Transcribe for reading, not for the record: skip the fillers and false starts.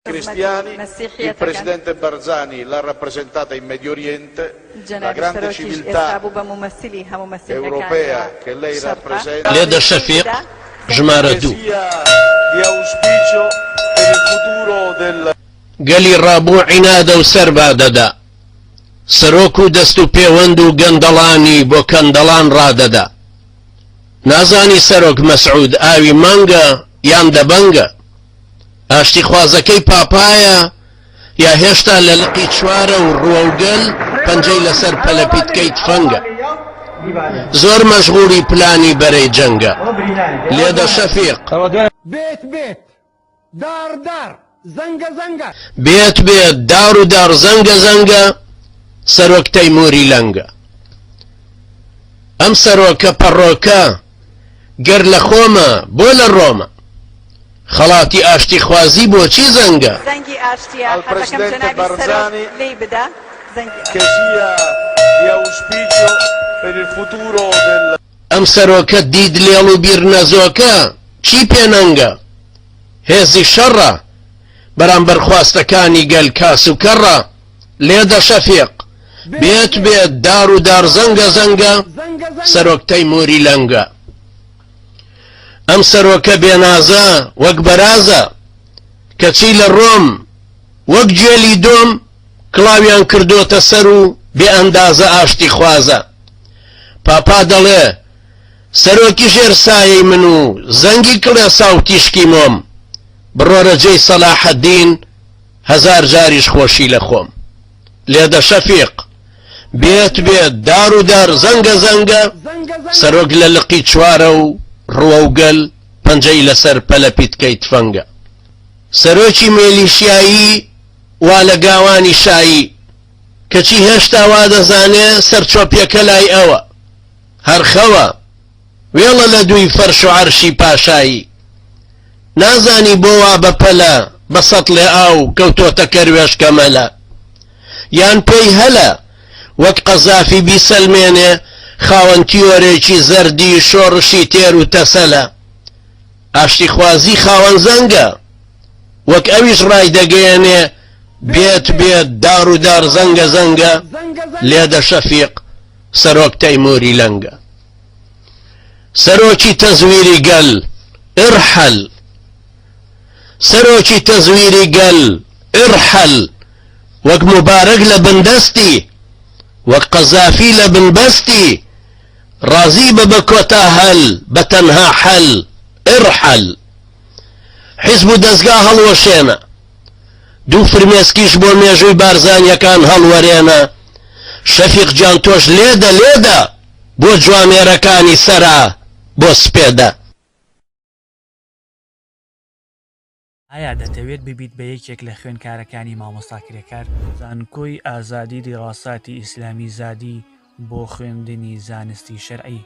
cristiani, il presidente Barzani l'ha rappresentata in Medio Oriente, la grande civiltà europea che lei rappresenta, Leda Shafiq, che sia di auspicio per il futuro del قالي الرابو عنادا وسربا ددا سروكو دستو بيوندو قندلاني بو كندلان راددا نازاني سروك مسعود آوي مانگا يان دبنگا اشتي خوازكي بابايا يا هشتا للقي چوارا و رووگل پنجي لسر پلپيت كيت فنگا زور مشغولي بلاني بري جنگا ليدا شفيق بيت بيت دار دار زنگا زنگا بيت بيت دار دار زنگا زنگا سروك تيموري لنگا ام سروكا پروكا گر لخوما بولا الروما خلاتي اشتي خوازي بو چي زنگا al presidente Barzani che sia di auspicio per il futuro del ام سروكا ديد ليلو بيرنازوكا چي پيننگا هزي شرا برامبر خواستكاني قال كاسو كرا ليدا شفيق بيت بيت دار دار زنگا زنگا سروك تيموري لنگا ام سروك بينازا وك برازا كتشيل الروم وك جيلي دوم كلاويان كردو تسرو باندازا اشتي خوازا بابا دلي سروكي جير ساي منو زنگي كلا ساوتيشكي موم برورة جي صلاح الدين هزار جاريش خوشي لخوم ليدا شفيق بيت بيت دار دار زنگا زنگا سروك للقي چوارو رووگل پنجي لسر پلپيت كيت فنگا سروكي ميليشيايي والقاواني شايي كچي هشتا وادا زاني سر چوبيا لاي اوا هرخوا ويلا لدوي فرش عرشي پاشايي نازاني بوا بپلا بسطل او كوتو تكروش كملا يان پي هلا وك قذافي بيسلمينه خاون تيوريكي زردي شورشي تيرو تسلا اشتي خوازي خاون زنگا وك اويش راي دقينه بيت بيت دار دار زنگا زنگا ليدا شفيق سروك تيموري لنگا سروكي تزويري قل ارحل سروكي تزويري قل ارحل وك مبارك لبندستي وك قذافي لبنبستي رازي بكوتا هل بتنها حل ارحل حزب دزگاه هلوشينا دو فرميسكيش بو ميجوي بارزانيا كان هلورينا شفيق جانتوش ليدا ليدا بو جواميركاني سرا بو سپيدا ئایا دەتەوێت ببیت بە یەکێک لە خوێندکارەکانی مامۆستاکرێکار زانکۆی ئازادی دیڕاساتی ئیسلامی زادی بۆ خوێندنی زانستی شەرعی